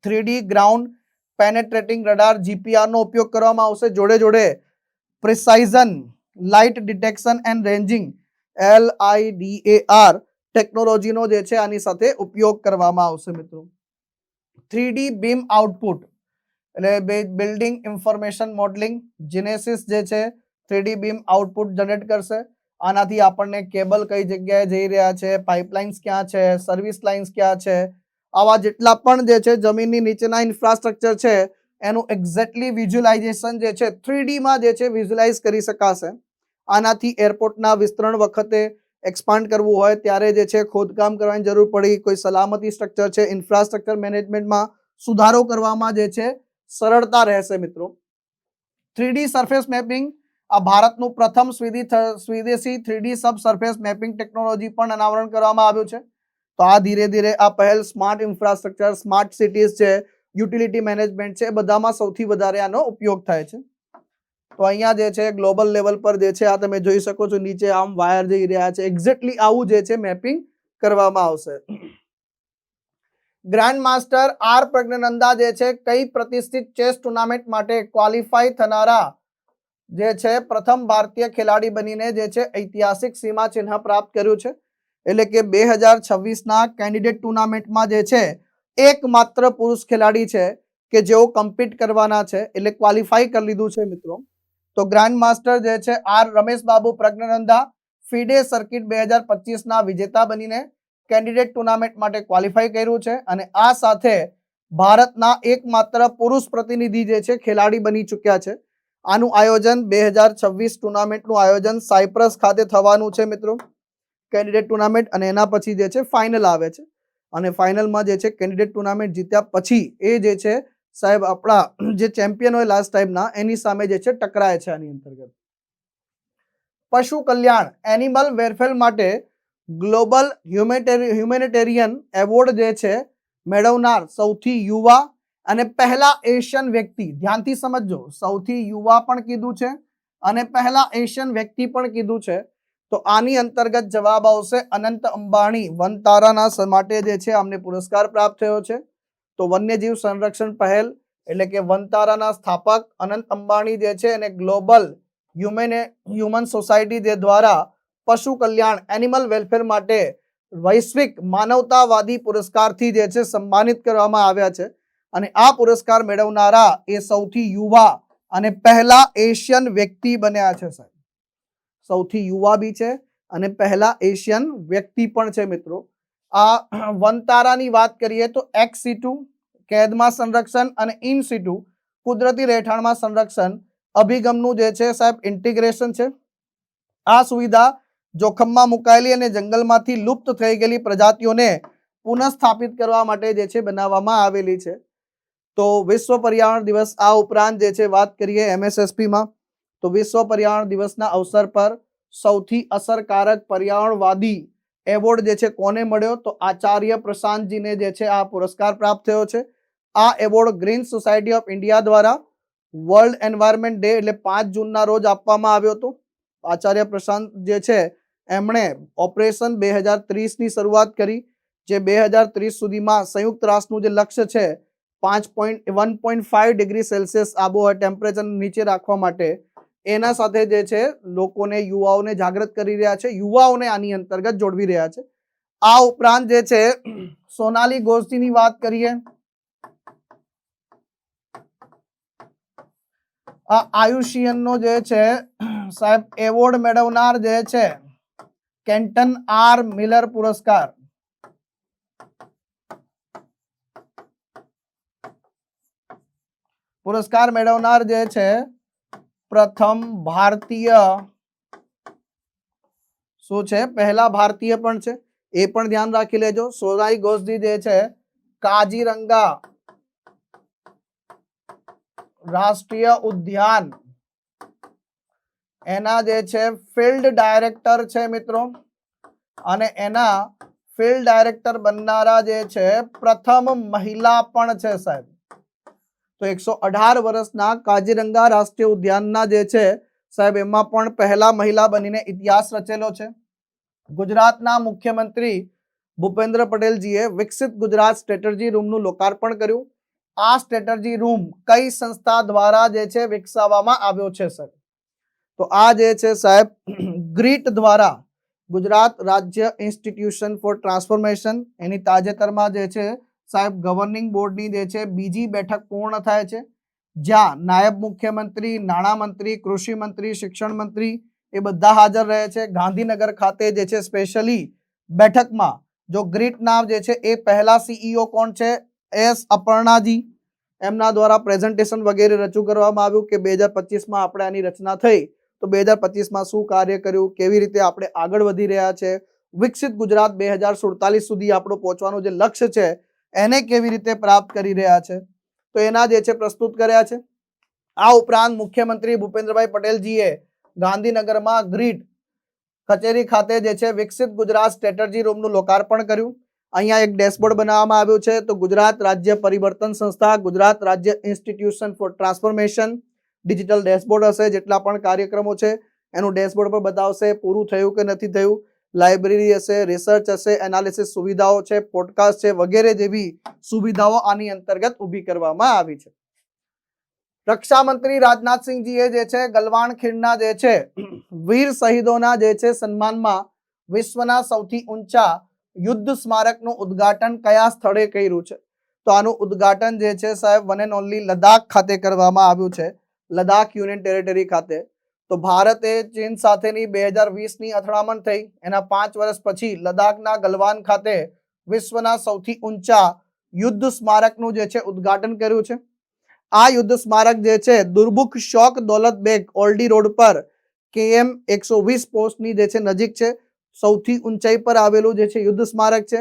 3D ground penetrating radar GPR નો ઉપયોગ કરવામાં આવશે. જોડે જોડે precision light detection and ranging LIDAR ટેકનોલોજીનો જે છે આની સાથે ઉપયોગ કરવામાં આવશે મિત્રો. 3D બીમ આઉટપુટ એટલે બિલ્ડિંગ ઇન્ફોર્મેશન મોડેલિંગ, જીનેસિસ જે છે 3D બીમ આઉટપુટ જનરેટ કરશે. આનાથી આપણને કેબલ કઈ જગ્યાએ જઈ રહ્યા છે, પાઇપલાઇન્સ ક્યાં છે, સર્વિસ લાઇન્સ ક્યાં છે, આવા જેટલા પણ જે છે જમીનની નીચેના ઇન્ફ્રાસ્ટ્રક્ચર છે એનું એક્ઝેક્ટલી વિઝ્યુલાઇઝેશન જે છે 3D માં જે છે વિઝ્યુલાઇઝ કરી શકાશે. આનાથી એરપોર્ટના વિસ્તરણ વખતે એક્સપાન્ડ કરવું હોય ત્યારે જે છે ખોદકામ કરવાની જરૂર પડી, કોઈ સલામતી સ્ટ્રક્ચર છે, ઇન્ફ્રાસ્ટ્રક્ચર મેનેજમેન્ટમાં સુધારો કરવામાં જે છે સરળતા રહેશે મિત્રો. 3D સરફેસ મેપિંગ આ ભારતનું પ્રથમ સ્વીદેશી 3D સબ સરફેસ મેપિંગ ટેકનોલોજી પણ અનાવરણ કરવામાં આવ્યું છે. તો આ ધીરે ધીરે આ પહેલ સ્માર્ટ ઇન્ફ્રાસ્ટ્રક્ચર, સ્માર્ટ સિટીઝ છે, યુટિલિટી મેનેજમેન્ટ છે, બધામાં સૌથી વધારે આનો ઉપયોગ થાય છે. તો અહીંયા જે છે ગ્લોબલ લેવલ પર જે છે આ તમે જોઈ શકો છો, નીચે આમ વાયર જઈ રહ્યા છે, એક્ઝેક્ટલી આવું જે છે મેપિંગ કરવામાં આવશે. ગ્રાન્ડ માસ્ટર આર પ્રજ્ઞાનંદા જે છે કઈ પ્રતિષ્ઠિત ચેસ ટુર્નામેન્ટ માટે ક્વોલિફાય થનારા જે છે પ્રથમ ભારતીય ખેલાડી બનીને જે છે ઐતિહાસિક સીમા ચિહ્ન પ્રાપ્ત કર્યું છે. એટલે કે 2026ના કેન્ડિડેટ ટુર્નામેન્ટમાં જે છે એકમાત્ર પુરુષ ખેલાડી છે કે જેઓ કમ્પીટ કરવાના છે, એટલે ક્વોલિફાય કરી લીધું છે મિત્રો. તો ગ્રાન્ડ માસ્ટર જે છે R Ramesh Babu Praggnanandhaa FIDE circuit 2025ના વિજેતા બનીને કેન્ડિડેટ ટુર્નામેન્ટ માટે ક્વોલિફાય કર્યું છે, અને આ સાથે ભારતના એકમાત્ર પુરુષ પ્રતિનિધિ જે છે ખેલાડી બની ચૂક્યા છે. આનું આયોજન 2026 ટુર્નામેન્ટનું આયોજન સાયપ્રસ ખાતે થવાનું છે મિત્રો, કેન્ડિડેટ ટુર્નામેન્ટ, અને એના પછી જે છે ફાઇનલ આવે છે, અને ફાઇનલમાં જે છે કેન્ડિડેટ ટુર્નામેન્ટ જીત્યા પછી એ જે છે સાહેબ આપણા જે ચેમ્પિયન હોય લાસ્ટ ટાઈમના એની સામે જે છે ટકરાય છે. આની અંતર્ગત પશુ કલ્યાણ એનિમલ વેલફેર માટે ગ્લોબલ હ્યુમેનિટેરિયન એવોર્ડ જે છે મેળવનાર સૌથી યુવા અને પહેલા એશિયન વ્યક્તિ, ધ્યાનથી સમજજો, સૌથી યુવા પણ કીધું છે અને પહેલા એશિયન વ્યક્તિ પણ કીધું છે. તો આની અંતર્ગત જવાબ આવશે અનંત અંબાણી. વનતારાના માટે જે છે અમને પુરસ્કાર પ્રાપ્ત થયો છે. તો વન્યજીવ સંરક્ષણ પહેલ એટલે કે વનતારાના સ્થાપક અનંત અંબાણી જે છે એને ગ્લોબલ હ્યુમન સોસાયટી જે દ્વારા પશુ કલ્યાણ એનિમલ વેલફેર માટે વૈશ્વિક માનવતાવાદી પુરસ્કારથી જે છે સન્માનિત કરવામાં આવ્યા છે, અને આ પુરસ્કાર મેળવનારા એ સૌથી યુવા અને પહેલા એશિયન વ્યક્તિ બન્યા છે સાહેબ. સૌથી યુવા બી છે અને પહેલા એશિયન વ્યક્તિ પણ છે મિત્રો. આ વનતારાની વાત કરીએ તો એક્સ સીટુ કેદમાં સંરક્ષણ અને ઇન સીટુ કુદરતી રહેઠાણમાં સંરક્ષણ અભિગમનું જે છે સાહેબ ઇન્ટિગ્રેશન છે. આ સુવિધા જોખમમાં મુકાયેલી અને જંગલમાંથી લુપ્ત થઈ ગયેલી પ્રજાતિઓને પુનઃસ્થાપિત કરવા માટે જે છે બનાવવામાં આવેલી છે. તો વિશ્વ પર્યાવરણ દિવસ આ ઉપરાંત જે છે વાત કરીએ MSSPમાં તો વિશ્વ પર્યાવરણ દિવસના અવસર પર સૌથી અસરકારક પર્યાવરણવાદી એવોર્ડ જે છે કોને મળ્યો તો આચાર્ય પ્રશાંતજીને જે છે આ પુરસ્કાર પ્રાપ્ત થયો છે. આ award green society of India દ્વારા વર્લ્ડ એન્વાયરમેન્ટ ડે એટલે 5 જૂનના રોજ આપવામાં આવ્યો હતો. આચાર્ય પ્રશાંત જે છે એમણે ઓપરેશન 2030ની શરૂઆત કરી, જે 2030 સુધીમાં સંયુક્ત રાષ્ટ્રનું જે લક્ષ્ય છે 1.5 ડિગ્રી સેલ્સિયસ આબોહવા ટેમ્પરેચર નીચે રાખવા માટે એના સાથે જે છે લોકોને યુવાઓને જાગૃત કરી રહ્યા છે, યુવાઓને આની અંતર્ગત જોડવી રહ્યા છે. આ ઉપરાંત જે છે સોનાલી ગોસ્તીની વાત કરીએ, આ આયુષિયનનો જે છે સાહેબ એવોર્ડ મેળવનાર જે છે કેન્ટન આર મિલર પુરસ્કાર. પુરસ્કાર મેળવનાર જે છે પ્રથમ ભારતીય શું છે, પહેલા ભારતીય પણ છે, એ પણ ધ્યાન રાખી લેજો. સોનાલી ગોસ્દી જે છે કાજીરંગા રાષ્ટ્રીય ઉદ્યાન એના જે છે ફિલ્ડ ડાયરેક્ટર છે મિત્રો, અને એના ફિલ્ડ ડાયરેક્ટર બનનારા જે છે પ્રથમ મહિલા પણ છે સાહેબ. તો 118 વર્ષના કાજીરંગા રાષ્ટ્રીય ઉદ્યાનના જે છે સાહેબ એમાં પણ પહેલા મહિલા બનીને ઇતિહાસ રચેલો છે. ગુજરાતના મુખ્યમંત્રી ભૂપેન્દ્ર પટેલજીએ વિકસિત ગુજરાત સ્ટ્રેટેજી રૂમનું લોકાર્પણ કર્યું. આ સ્ટ્રેટેજી રૂમ કઈ સંસ્થા દ્વારા જે છે વિકસાવવામાં આવ્યો છે સર? તો આ જે છે સાહેબ ગ્રીટ દ્વારા, ગુજરાત રાજ્ય ઇન્સ્ટિટ્યુશન ફોર ટ્રાન્સફોર્મેશન, એની તાજેતરમાં જે છે સાહેબ ગવર્નિંગ બોર્ડની જે છે બીજી બેઠક પૂર્ણ થાય છે, જ્યાં નાયબ મુખ્યમંત્રી, નાણામંત્રી, કૃષિ મંત્રી, શિક્ષણ મંત્રી એ બધા હાજર રહે છે. ગાંધીનગર ખાતે જે છે સ્પેશિયલી બેઠકમાં જો ગ્રીટ નામ જે છે એ પહેલા CEO કોણ છે? એસ અપર્ણાજી, એમના દ્વારા પ્રેઝન્ટેશન વગેરે રજૂ કરવામાં આવ્યું કે 2025માં આપણે આની રચના થઈ તો 2025માં શું કાર્ય કર્યું, કેવી રીતે આપણે આગળ વધી રહ્યા છે, વિકસિત ગુજરાત 2047 સુધી આપણું પહોંચવાનું જે લક્ષ્ય છે એને કેવી રીતે પ્રાપ્ત કરી રહ્યા છે, તો એના જે છે પ્રસ્તુત કર્યા છે. આ ઉપરાંત મુખ્યમંત્રી ભૂપેન્દ્રભાઈ પટેલજીએ ગાંધીનગરમાં ગ્રીટ કચેરી ખાતે જે છે વિકસિત ગુજરાત સ્ટ્રેટેજી રૂમનું લોકાર્પણ કર્યું. અહીંયા એક ડેશબોર્ડ બનાવવામાં આવ્યું છે. તો ગુજરાત રાજ્ય પરિવર્તન સંસ્થા, ગુજરાત રાજ્ય institution for transformation digital dashboard હશે, જેટલા પણ કાર્યક્રમો છે એનું ડેશબોર્ડ પર બતાવશે પૂરું થયું કે નથી થયું. લાઇબ્રેરી હશે, રિસર્ચ હશે, એનાલિસિસ સુવિધાઓ છે, પોડકાસ્ટ છે વગેરે જેવી સુવિધાઓ આની અંતર્ગત ઊભી કરવામાં આવી છે. રક્ષા મંત્રી રાજનાથસિંહજીએ જે છે ગલવાન ખીણના જે છે વીર શહીદોના જે છે સન્માનમાં વિશ્વના સૌથી ઊંચા યુદ્ધ સ્મારકનું ઉદ્ઘાટન કયા સ્થળે કર્યું છે? તો આનું ઉદ્ઘાટન જે છે સાહેબ વન એન્ડ ઓનલી લદ્દાખ ખાતે કરવામાં આવ્યું છે, લદ્દાખ યુનિયન ટેરેટરી ખાતે. તો ભારતે ચીન સાથેની 2020ની અથડામણ થઈ એના 5 વર્ષ પછી લદ્દાખના ગલવાન ખાતે વિશ્વના સૌથી ઊંચા યુદ્ધ સ્મારકનું જે છે ઉદ્ઘાટન કર્યું છે. આ યુદ્ધ સ્મારક જે છે દુર્બુખ શોક દોલત બેગ ઓલ્ડી રોડ પર KM 120 પોસ્ટની જે છે નજીક છે. સૌથી ઊંચાઈ પર આવેલું જે છે યુદ્ધ સ્મારક છે.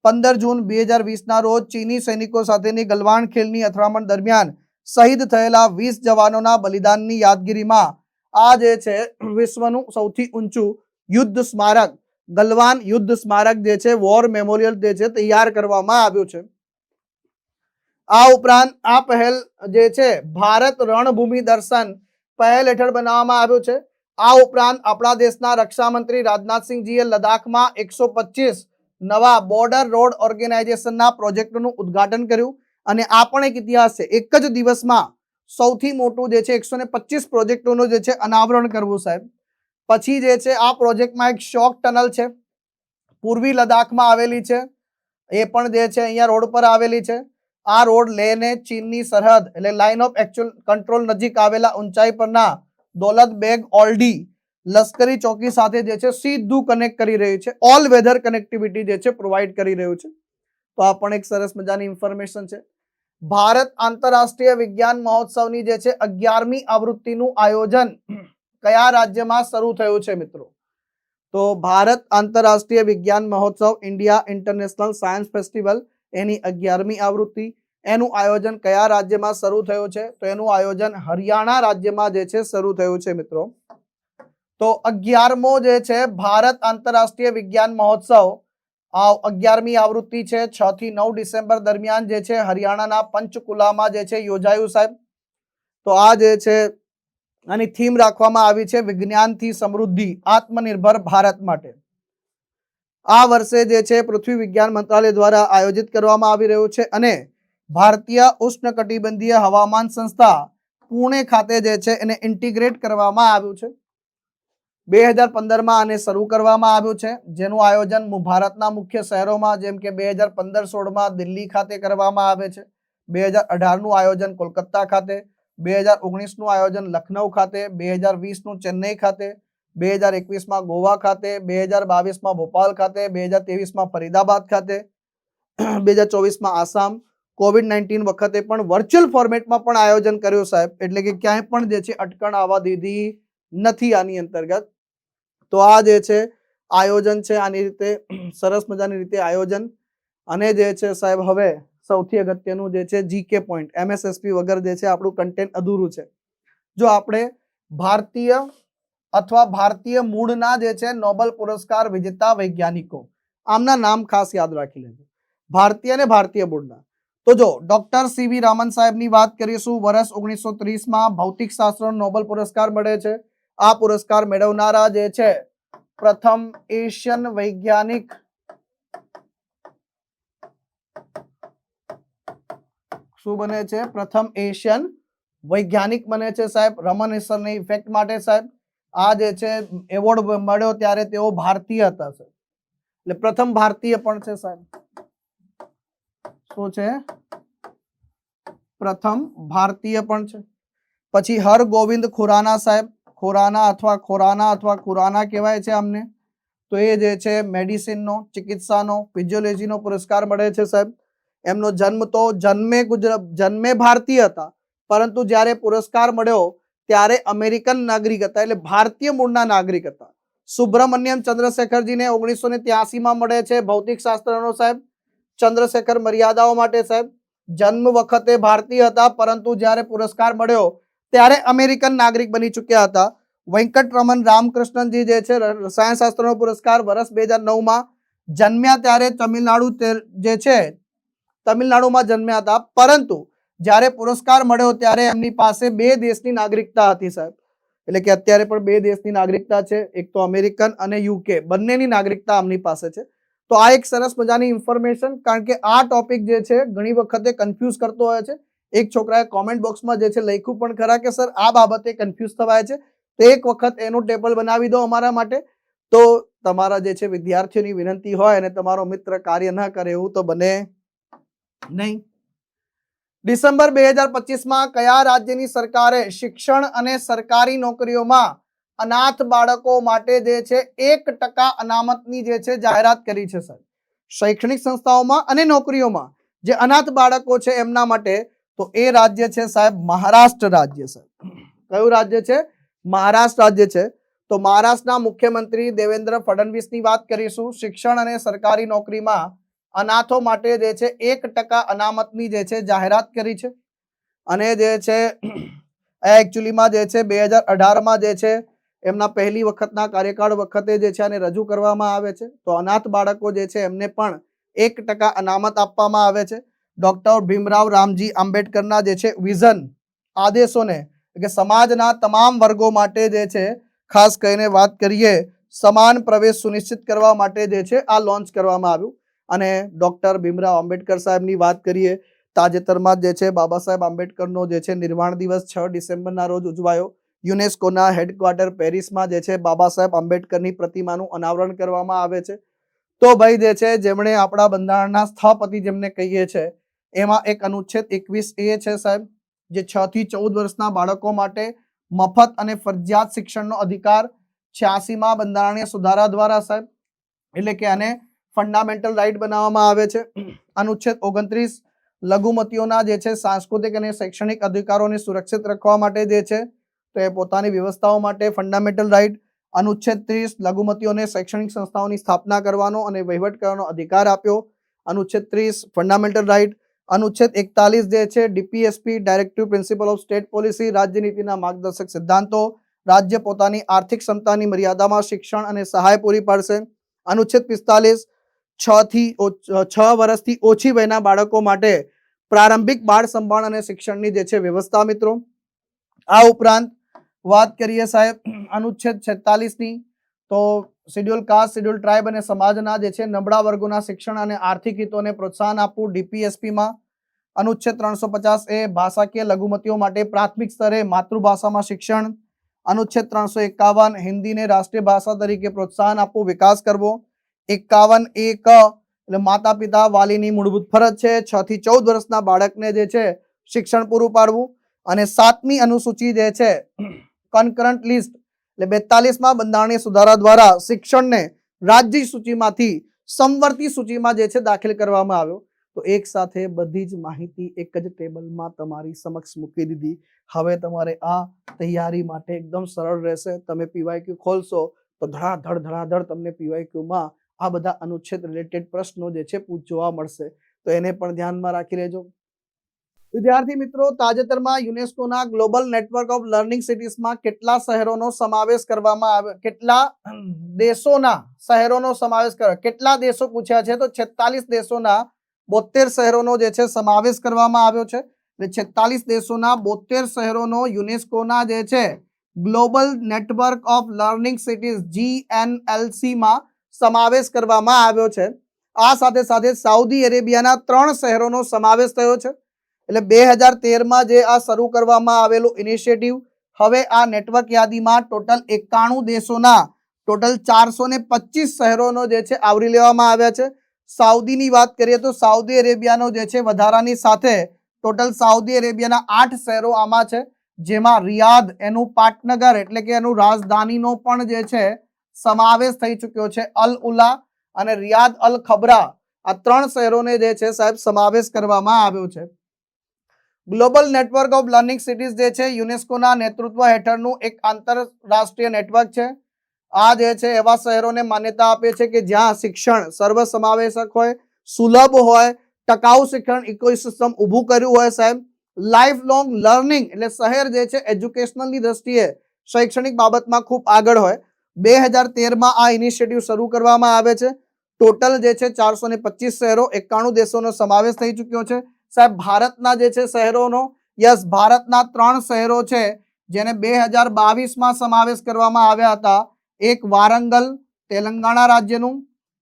15 જૂન 2020ના રોજ ચીની સૈનિકો સાથેની ગલવાન ખીણની અથડામણ દરમિયાન શહીદ થયેલા 20 જવાનોના બલિદાનની યાદગીરીમાં આ જે છે વિશ્વનું સૌથી ઊંચું યુદ્ધ સ્મારક ગલવાન યુદ્ધ સ્મારક જે છે વોર મેમોરિયલ જે છે તૈયાર કરવામાં આવ્યું છે. આ ઉપરાંત આ પહેલ જે છે ભારત રણભૂમિ દર્શન પહેલ હેઠળ બનાવવામાં આવ્યું છે. આ ઉપરાંત આપણા દેશના રક્ષા મંત્રી રાજનાથસિંહજીએ લદ્દાખમાં 125 નવા બોર્ડર રોડ ઓર્ગેનાઇઝેશનના પ્રોજેક્ટનું ઉદ્ઘાટન કર્યું. અને આ પણ એક ઇતિહાસ છે, એક જ દિવસમાં સૌથી મોટું જે છે 125 પ્રોજેક્ટોનું જે છે અનાવરણ કરવું સાહેબ. પછી જે છે આ પ્રોજેક્ટમાં એક શોક ટનલ છે, પૂર્વી લદ્દાખમાં આવેલી છે, એ પણ જે છે અહીંયા રોડ પર આવેલી છે. આ રોડ લેને ચીનની સરહદ એટલે લાઇન ઓફ એકચ્યુઅલ કંટ્રોલ નજીક આવેલા ઊંચાઈ પરના દોલત બેગ ઓલ્ડી લશ્કરી ચોકી સાથે જે છે સીધું કનેક્ટ કરી રહ્યું છે, ઓલ વેધર કનેક્ટિવિટી જે છે પ્રોવાઈડ કરી રહ્યું છે. તો આ પણ એક સરસ મજાની ઇન્ફોર્મેશન છે. ભારત આંતરરાષ્ટ્રીય વિજ્ઞાન મહોત્સવની જે છે 11મી આવૃત્તિનું આયોજન કયા રાજ્યમાં શરૂ થયું છે મિત્રો? તો ભારત આંતરરાષ્ટ્રીય વિજ્ઞાન મહોત્સવ ઇન્ડિયા ઇન્ટરનેશનલ સાયન્સ ફેસ્ટિવલ એની 11મી આવૃત્તિ, એનું આયોજન કયા રાજ્યમાં શરૂ થયું છે? તો એનું આયોજન હરિયાણા રાજ્યમાં જે છે શરૂ થયું છે મિત્રો. તો 11મો જે છે ભારત આંતરરાષ્ટ્રીય વિજ્ઞાન મહોત્સવ 11મી આવૃત્તિ છે 6 થી 9 ડિસેમ્બર દરમિયાન જે છે હરિયાણાના પંચકુલામાં જે છે યોજાયું સાહેબ. તો આ જે છે આની થીમ રાખવામાં આવી છે વિજ્ઞાનથી સમૃદ્ધિ આત્મનિર્ભર ભારત માટે. આ વર્ષે જે છે પૃથ્વી વિજ્ઞાન મંત્રાલય દ્વારા આયોજિત કરવામાં આવી રહ્યું છે અને ભારતીય ઉષ્ણકટિબંધીય હવામાન સંસ્થા પુણે ખાતે જે છે એને ઇન્ટિગ્રેટ કરવામાં આવ્યું છે. 2015માં આને શરૂ કરવામાં આવ્યું છે, જેનું આયોજન ભારતના મુખ્ય શહેરોમાં જેમ કે 2015-16માં દિલ્હી ખાતે કરવામાં આવે છે, 2018નું આયોજન કોલકાતા ખાતે, 2019નું આયોજન લખનઉ ખાતે, 2020નું ચેન્નઈ ખાતે, 2021માં ગોવા ખાતે, 2022માં ભોપાલ ખાતે, 2023માં ફરીદાબાદ ખાતે, 2024માં આસામ. COVID-19 વખતે પણ વર્ચ્યુઅલ ફોર્મેટમાં પણ આયોજન કર્યું સાહેબ, એટલે કે ક્યાંય પણ જે છે અટકણ આવવા દીધી નથી આની અંતર્ગત. તો આ જે છે આયોજન છે, આની રીતે સરસ મજાની રીતે આયોજન. અને જે છે સાહેબ હવે સૌથી અગત્યનું જે છે જીકે પોઈન્ટ, MSSP વગર જે છે આપણું કન્ટેન્ટ અધૂરું છે. જો આપણે ભારતીય અથવા ભારતીય મૂળના જે છે નોબેલ પુરસ્કાર વિજેતા વૈજ્ઞાનિકો, આમના નામ ખાસ યાદ રાખી લેજો, ભારતીય અને ભારતીય મૂળના. તો જો ડોક્ટર CV રામન સાહેબની વાત કરીશું, વર્ષ 1930માં ભૌતિક શાસ્ત્રનો નોબેલ પુરસ્કાર મળે છે. આ પુરસ્કાર મેળવનારા જે છે પ્રથમ એશિયન વૈજ્ઞાનિક શું બને છે? પ્રથમ એશિયન વૈજ્ઞાનિક બને છે સાહેબ, રમન ઇસરની ઇફેક્ટ માટે સાહેબ. આ જે છે એવોર્ડ મળ્યો ત્યારે તેઓ ભારતીય હતા સાહેબ, એટલે પ્રથમ ભારતીય પણ છે સાહેબ. શું છે? પ્રથમ ભારતીય પણ છે. પછી હરગોવિંદ ખુરાના સાહેબ, ખુરાના અથવા ખુરાના કહેવાય છે અમને. તો એ જે છે મેડિસિનનો, ચિકિત્સાનો, ફિઝિયોલોજીનો પુરસ્કાર મળે છે સાહેબ. એમનો જન્મ તો જન્મે ભારતીય હતા, પરંતુ જ્યારે પુરસ્કાર મળ્યો ત્યારે અમેરિકન નાગરિક હતા, એટલે ભારતીય મૂળના નાગરિક હતા. સુબ્રમણ્યમ ચંદ્રશેખરજીને 1983માં મળે છે ભૌતિક શાસ્ત્રનો સાહેબ. ચંદ્રશેખર મર્યાદાઓ માટે સાહેબ, જન્મ વખતે ભારતીય હતા, પરંતુ જ્યારે પુરસ્કાર મળ્યો ત્યારે અમેરિકન નાગરિક બની ચૂક્યા હતા. વેંકટરમણ રામકૃષ્ણનજી જે છે રસાયણશાસ્ત્રનો પુરસ્કાર વર્ષ 2009માં, જન્મ્યા ત્યારે તમિલનાડુ જે છે તમિલનાડુમાં જન્મ્યા હતા, પરંતુ જ્યારે પુરસ્કાર મળ્યો ત્યારે એમની પાસે 2 દેશની નાગરિકતા હતી સાહેબ. એટલે કે અત્યારે પણ 2 દેશની નાગરિકતા છે, એક તો અમેરિકન અને UK, બંનેની નાગરિકતા એમની પાસે છે. તો આ એક સરસ મજાની ઇન્ફોર્મેશન, કારણ કે આ ટોપિક જે છે ઘણી વખતે કન્ફ્યુઝ કરતો હોય છે. એક છોકરાએ કોમેન્ટ બોક્સમાં જે છે લખ્યું પણ ખરા કે સર આ બાબતે કન્ફ્યુઝ થવાય છે, તો એક વખત એનું ટેબલ બનાવી દો અમારા માટે. તો તમારા જે છે વિદ્યાર્થીઓની વિનંતી હોય અને તમારો મિત્ર કાર્ય ન કરે એવું તો બને નહીં. ડિસેમ્બર 2025માં કયા રાજ્યની સરકારે શિક્ષણ અને સરકારી નોકરીઓમાં અનાથ બાળકો માટે જે છે 1% અનામતની જે છે જાહેરાત કરી છે સાહેબ. શૈક્ષણિક સંસ્થાઓમાં અને નોકરીઓમાં જે અનાથ બાળકો છે એમના માટે, તો એ રાજ્ય છે સાહેબ મહારાષ્ટ્ર રાજ્ય સાહેબ. કયું રાજ્ય છે? મહારાષ્ટ્ર રાજ્ય છે. તો મહારાષ્ટ્રના મુખ્યમંત્રી દેવેન્દ્ર ફડણવીસની વાત કરીશું. શિક્ષણ અને સરકારી નોકરીમાં અનાથો માટે જે છે 1% અનામતની જે છે જાહેરાત કરી છે. અને જે છે એકચ્યુઅલીમાં જે છે 2018માં જે છે એમના પહેલી વખતના કાર્યકાળ વખતે જે છે આને રજૂ કરવામાં આવે છે. તો અનાથ બાળકો જે છે એમને પણ 1% અનામત આપવામાં આવે છે. ડોક્ટર ભીમરાવ રામજી આંબેડકરના જે છે વિઝન આદેશોને કે સમાજના તમામ વર્ગો માટે જે છે ખાસ કરીને વાત કરીએ સમાન પ્રવેશ સુનિશ્ચિત કરવા માટે જે છે આ લોન્ચ કરવામાં આવ્યું. અને ડોક્ટર ભીમરાવ આંબેડકર સાહેબની વાત કરીએ, તાજેતરમાં જે છે બાબા સાહેબ આંબેડકરનો જે છે નિર્વાણ દિવસ 6 ડિસેમ્બરના રોજ ઉજવાયો. યુનેસ્કોના હેડક્વાર્ટર પેરિસમાં જે છે બાબા સાહેબ આંબેડકરની પ્રતિમાનું અનાવરણ કરવામાં આવે છે. તો ભાઈ જે છે જેમણે આપણા બંધારણના સ્થપતિ જેમને કહીએ છે, એમાં એક અનુચ્છેદ 21A છે સાહેબ, જે 6 થી 14 વર્ષના બાળકો માટે મફત અને ફરજિયાત શિક્ષણનો અધિકાર. 86માં બંધારણીય સુધારા દ્વારા સાહેબ, એટલે કે આને ફંડામેન્ટલ રાઇટ બનાવવામાં આવે છે. અનુચ્છેદ 29 લઘુમતીઓના જે છે સાંસ્કૃતિક અને શૈક્ષણિક અધિકારોને સુરક્ષિત રાખવા માટે જે છે તો એ પોતાની વ્યવસ્થાઓ માટે ફંડામેન્ટલ રાઇટ. અનુચ્છેદ 30 લઘુમતીઓને શૈક્ષણિક સંસ્થાઓની સ્થાપના કરવાનો અને વહીવટ કરવાનો અધિકાર આપ્યો. અનુચ્છેદ 30 ફંડામેન્ટલ રાઇટ. અનુચ્છેદ 41 જે છે DPSP directive principal of state policy રાજ્ય નીતિના માર્ગદર્શક સિદ્ધાંતો. રાજ્ય પોતાની આર્થિક ક્ષમતાની મર્યાદામાં શિક્ષણ અને સહાય પૂરી પાડશે. અનુચ્છેદ 45 6 વર્ષથી ઓછી વયના બાળકો માટે પ્રારંભિક બાળ સંભાળ અને શિક્ષણની જે છે વ્યવસ્થા મિત્રો. આ ઉપરાંત વાત કરીએ સાહેબ અનુચ્છેદ 46 ની, તો શેડ્યુલ કાસ્ટ, શેડ્યુલ ટ્રાઇબ અને સમાજના જે છે નબળા વર્ગોના શિક્ષણ અને આર્થિક હિતોને પ્રોત્સાહન આપવું ડીપીએસપીમાં. અનુચ્છેદ 350 એ ભાષાકીય લઘુમતીઓ માટે પ્રાથમિક સ્તરે માતૃભાષામાં શિક્ષણ. અનુચ્છેદ 351 હિન્દીને રાષ્ટ્રીય ભાષા તરીકે પ્રોત્સાહન આપવું, વિકાસ કરવો. 51 એક એટલે માતા પિતા વાલીની મૂળભૂત ફરજ છે 6 થી 14 વર્ષના બાળકને જે છે શિક્ષણ પૂરું પાડવું. અને 7મી અનુસૂચિ જે છે કનકરન્ટ લિસ્ટ એટલે 42માં બંધારણીય સુધારા દ્વારા શિક્ષણને રાજ્ય સૂચિમાંથી સમવર્તી સૂચિમાં જે છે દાખલ કરવામાં આવ્યો. તો એક સાથે બધી જ માહિતી એક જ ટેબલમાં તમારી સમક્ષ મૂકી દીધી. હવે તમારે આ તૈયારી માટે એકદમ સરળ રહેશે. તમે પીવાયક્યુ ખોલશો તો ધડાધડ તમને પીવાયક્યુમાં આ બધા અનુચ્છેદ રિલેટેડ પ્રશ્નો જે છે જોવા મળશે. તો એને પણ ધ્યાનમાં રાખી લેજો. વિદ્યાર્થી મિત્રો, તાજેતરમાં યુનેસ્કોના ગ્લોબલ નેટવર્ક ઓફ લર્નિંગ સિટીઝમાં કેટલા શહેરોનો સમાવેશ કરવામાં આવ્યો, કેટલા દેશોના શહેરોનો સમાવેશ કર્યો, કેટલા દેશો પૂછ્યા છે તો 46 દેશોના 72 શહેરોનો જે છે સમાવેશ કરવામાં આવ્યો છે. એટલે 46 દેશોના 72 શહેરોનો યુનેસ્કોના જે છે global network of learning cities GNLC માં સમાવેશ કરવામાં આવ્યો છે. આ સાથે સાથે સાઉદી અરેબિયાના 3 શહેરોનો સમાવેશ થયો છે. એટલે 2013માં જે આ શરૂ કરવામાં આવેલું ઇનિશિયેટિવ હવે આ નેટવર્ક યાદીમાં ટોટલ 91 દેશોના ટોટલ 425 શહેરોનો જે છે આવરી લેવામાં આવ્યા છે. સાઉદીની વાત કરીએ તો સાઉદી અરેબિયાનો જે છે વધારાની સાથે ટોટલ સાઉદી અરેબિયાના 8 શહેરો આમાં છે, જેમાં રિયાદ એનું પાટનગર એટલે કે એનું રાજધાનીનો પણ જે છે સમાવેશ થઈ ચૂક્યો છે. અલ ઉલા અને રિયાદ અલ ખબરા આ 3 શહેરોને જે છે સાહેબ સમાવેશ કરવામાં આવ્યો છે. Global network of learning cities જે છે યુનેસ્કોના નેતૃત્વ હેઠળનું એક આંતરરાષ્ટ્રીય નેટવર્ક છે. આ જે છે એવા શહેરોને માન્યતા આપે છે કે જ્યાં શિક્ષણ સર્વસમાવેશક હોય, સુલભ હોય, ટકાઉ શિક્ષણ ઇકોસિસ્ટમ ઊભું કર્યું હોય સાહેબ. લાઈફ લોંગ લર્નિંગ એટલે શહેર જે છે એજ્યુકેશનલની દ્રષ્ટિએ શૈક્ષણિક બાબતમાં ખૂબ આગળ હોય. 2013માં આ ઇનિશિયેટિવ શરૂ કરવામાં આવે છે. ટોટલ જે છે 425 શહેરો 91 દેશોનો સમાવેશ થઈ ચૂક્યો છે. સાહેબ ભારતના જે છે શહેરોનો ભારતના 3 શહેરો છે જેને 2022માં સમાવેશ કરવામાં આવ્યા હતા. એક વારંગલ તેલંગાણા રાજ્યનું,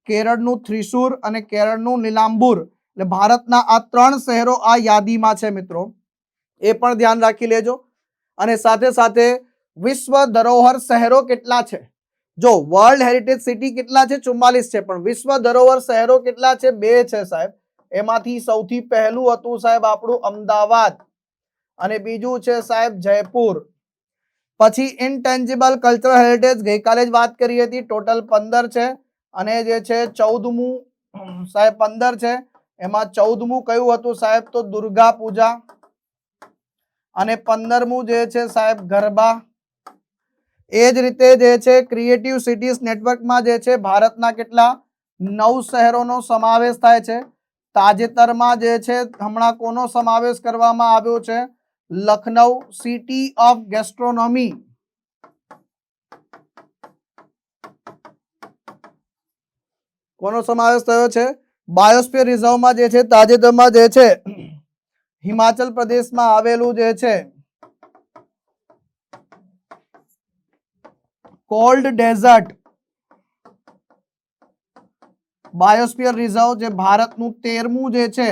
કેરળનું થ્રિસુર અને કેરળનું નીલાંબુર. એટલે ભારતના આ 3 શહેરો આ યાદીમાં છે મિત્રો, એ પણ ધ્યાન રાખી લેજો. અને સાથે સાથે વિશ્વ ધરોહર શહેરો કેટલા છે, જો વર્લ્ડ હેરિટેજ સિટી કેટલા છે 44 છે, પણ વિશ્વ ધરોહર શહેરો કેટલા છે 2 છે સાહેબ. એમાંથી સૌથી પહેલું હતું સાહેબ આપણું અમદાવાદ અને બીજું છે સાહેબ જયપુર. પછી ઇનટેન્જિબલ કલ્ચરલ હેરિટેજ ગઈકાલે જ વાત કરી હતી, ટોટલ 15 છે. અને જે છે 14મું સાહેબ 15 છે, એમાં 14મું કયું હતું સાહેબ તો દુર્ગા પૂજા. અને 15મું જે છે સાહેબ ગરબા. એ જ રીતે જે છે ક્રિએટિવ સિટીઝ નેટવર્કમાં જે છે ભારતના કેટલા 9 શહેરોનો સમાવેશ થાય છે. તાજેતરમાં જે છે હમણાં કોનો સમાવેશ કરવામાં આવ્યો છે, લખનઉ સિટી ઓફ ગેસ્ટ્રોનોમી. કોનો સમાવેશ થયો છે, બાયોસ્ફિયર રિઝર્વમાં જે છે તાજેતરમાં જે છે હિમાચલ પ્રદેશમાં આવેલું જે છે કોલ્ડ ડેઝર્ટ બાયોસ્ફિયર રિઝર્વ જે ભારતનું 13મું જે છે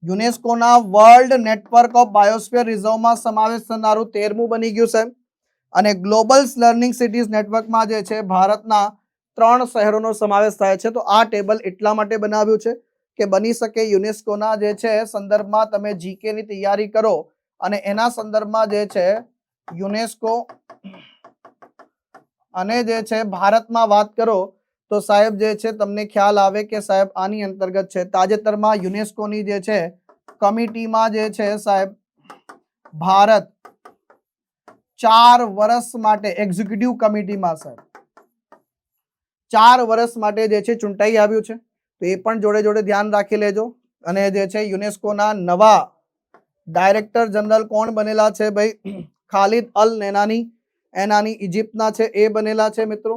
યુનેસ્કોના વર્લ્ડ નેટવર્ક ઓફ બાયોસ્ફિયર રિઝર્વમાં સમાવેશ થનારું 13મું બની ગયું છે. અને ગ્લોબલ લર્નિંગ સિટીઝ નેટવર્કમાં જે છે ભારતના 3 શહેરોનો સમાવેશ થાય છે. તો આ ટેબલ એટલા માટે બનાવ્યું છે કે બની શકે યુનેસ્કોના જે છે સંદર્ભમાં તમે જીકે ની તૈયારી કરો અને એના સંદર્ભમાં જે છે યુનેસ્કો અને જે છે ભારતમાં વાત કરો તો સાહેબ જે છે તમને ખ્યાલ આવે કે સાહેબ આની અંતર્ગત છે તાજેતરમાં યુનેસ્કોની જે છે કમિટીમાં જે છે સાહેબ ભારત 4 વર્ષ માટે એક્ઝિક્યુટિવ કમિટીમાં સાહેબ 4 વર્ષ માટે જે છે ચૂંટાઈ આવ્યું છે, તો એ પણ જોડે જોડે ધ્યાન રાખી લેજો. અને જે છે યુનેસ્કોના નવા ડાયરેક્ટર જનરલ કોણ બનેલા છે ભાઈ? ખાલિદ અલ નેનાની, એનાની ઇજિપ્તના છે, એ બનેલા છે મિત્રો.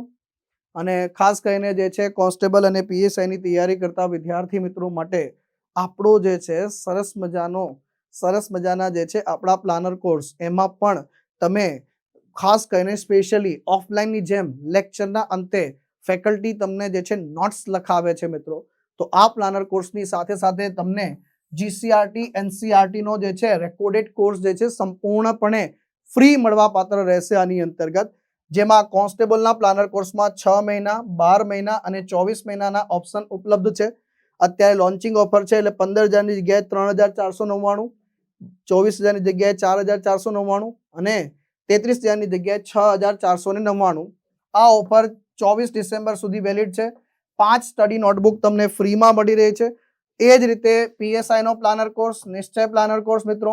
અને ખાસ કરીને જે છે કોન્સ્ટેબલ અને પીએસઆઈની તૈયારી કરતા વિદ્યાર્થી મિત્રો માટે આપણો જે છે સરસ મજાના જે છે આપણા પ્લાનર કોર્સ, એમાં પણ તમે ખાસ કરીને સ્પેશિયલી ઓફલાઈનની જેમ લેક્ચરના અંતે ફેકલ્ટી તમને જે છે નોટ્સ લખાવે છે મિત્રો. તો આ પ્લાનર કોર્સની સાથે સાથે તમને જીસીઆરટી એનસીઆરટી નો જે છે રેકોર્ડેડ કોર્સ જે છે સંપૂર્ણપણે ફ્રી મળવા પાત્ર રહેશે આની અંતર્ગત, જેમાં કોન્સ્ટેબલના પ્લાનર કોર્સમાં 6 મહિના, 12 મહિના અને 24 મહિનાના ઓપ્શન ઉપલબ્ધ છે. અત્યારે લોન્ચિંગ ઓફર છે એટલે 15,000ની જગ્યાએ 3,499, 24,000ની જગ્યાએ 4,499 અને 33,000ની જગ્યાએ 6,499. આ ઓફર 24 ડિસેમ્બર સુધી વેલિડ છે. 5 સ્ટડી નોટબુક તમને ફ્રીમાં મળી રહી છે. એ જ રીતે પીએસઆઈ નો પ્લાનર કોર્સ, નિશ્ચય પ્લાનર કોર્સ મિત્રો,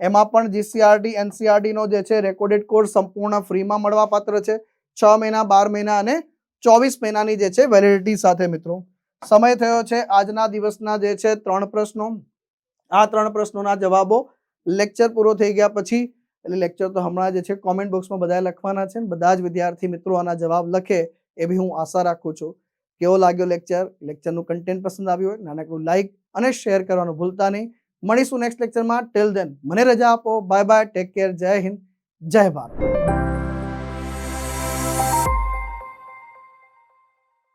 એમાં પણ જીસીઆરટી એનસીઆરટી નો જે છે રેકોર્ડેડ કોર્સ સંપૂર્ણ ફ્રીમાં મળવા પાત્ર છે. 6 મહિના, 12 મહિના અને 24 મહિનાની જે છે વેલિડિટી સાથે મિત્રો. સમય થયો છે આજના દિવસના જે છે 3 પ્રશ્નો. આ 3 પ્રશ્નોના જવાબો લેક્ચર પૂરો થઈ ગયા પછી, એટલે લેક્ચર તો હમણાં જે છે કોમેન્ટ બોક્સમાં બધા લખવાના છે, બધા જ વિદ્યાર્થી મિત્રો આના જવાબ લખે એવી હું આશા રાખું છું. કેવો લાગ્યો લેક્ચર? લેક્ચરનું કન્ટેન્ટ પસંદ આવ્યું હોય નાનકડું લાઈક અને શેર કરવાનું ભૂલતા નહીં. મળીશું નેક્સ્ટ લેક્ચરમાં. ટિલ ધેન મને રજા આપો. બાય બાય, ટેક કેર, જય હિન્દ, જય ભારત.